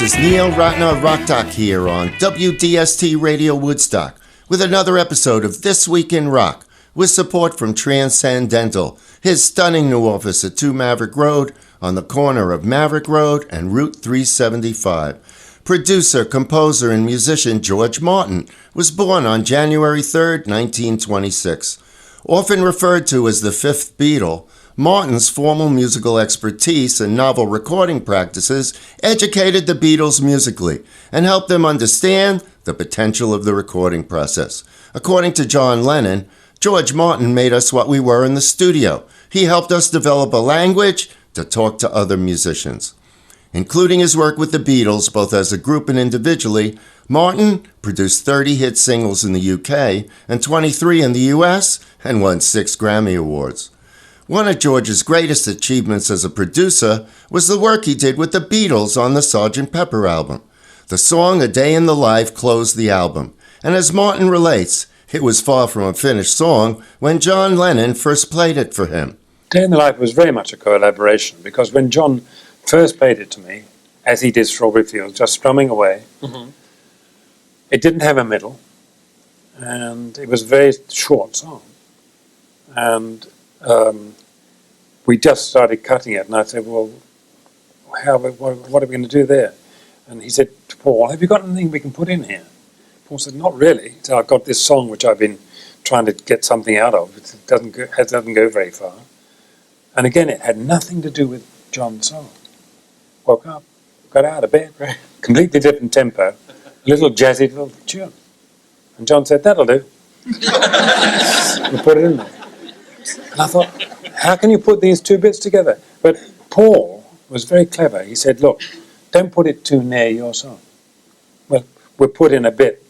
This is Neil Ratner of Rock Doc here on WDST Radio Woodstock with another episode of This Week in Rock with support from Transcendental, his stunning new office at 2 Maverick Road on the corner of Maverick Road and Route 375. Producer, composer, and musician George Martin was born on January 3, 1926. Often referred to as the fifth Beatle, Martin's formal musical expertise and novel recording practices educated the Beatles musically and helped them understand the potential of the recording process. According to John Lennon, George Martin made us what we were in the studio. He helped us develop a language to talk to other musicians. Including his work with the Beatles, both as a group and individually, Martin produced 30 hit singles in the UK and 23 in the US and won 6 Grammy Awards. One of George's greatest achievements as a producer was the work he did with the Beatles on the Sgt. Pepper album. The song A Day in the Life closed the album, and as Martin relates, it was far from a finished song when John Lennon first played it for him. Day in the Life was very much a collaboration, because when John first played it to me, as he did Strawberry Fields, just strumming away, it didn't have a middle, and it was a very short song. And we just started cutting it, and I said, well, what are we going to do there? And he said to Paul, have you got anything we can put in here? Paul said, not really. So I've got this song which I've been trying to get something out of. It doesn't go very far. And again, it had nothing to do with John's song. Woke up, got out of bed, completely different tempo, a little jazzy little tune. And John said, that'll do. We put it in there. And I thought, how can you put these two bits together? But Paul was very clever. He said, look, don't put it too near your song. Well, we'll put in a bit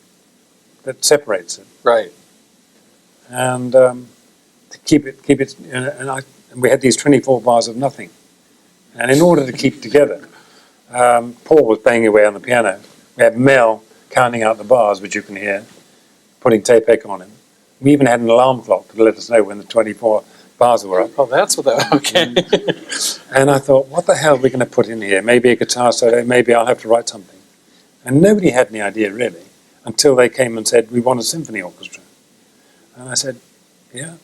that separates it. Right. And to keep it, and we had these 24 bars of nothing. And in order to keep it together, Paul was banging away on the piano. We had Mel counting out the bars, which you can hear, putting tape echo on him. We even had an alarm clock to let us know when the 24 bars were up. Oh, that's what that, okay. And I thought, what the hell are we going to put in here? Maybe a guitar solo, maybe I'll have to write something. And nobody had any idea, really, until they came and said, we want a symphony orchestra. And I said, yeah.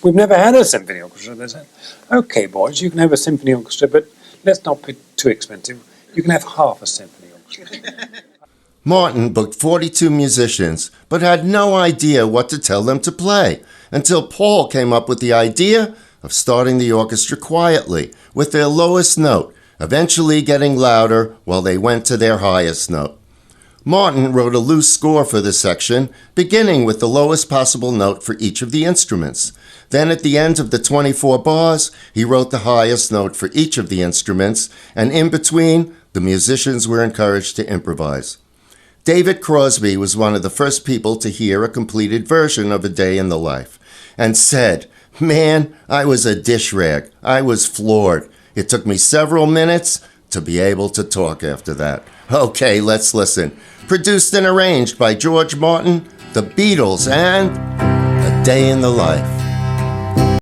We've never had a symphony orchestra. They said, okay, boys, you can have a symphony orchestra, but let's not be too expensive. You can have half a symphony orchestra. Martin booked 42 musicians, but had no idea what to tell them to play, until Paul came up with the idea of starting the orchestra quietly, with their lowest note, eventually getting louder while they went to their highest note. Martin wrote a loose score for this section, beginning with the lowest possible note for each of the instruments. Then at the end of the 24 bars, he wrote the highest note for each of the instruments, and in between, the musicians were encouraged to improvise. David Crosby was one of the first people to hear a completed version of A Day in the Life, and said, man, I was a dish rag. I was floored. It took me several minutes to be able to talk after that. Okay, let's listen. Produced and arranged by George Martin, the Beatles, and A Day in the Life.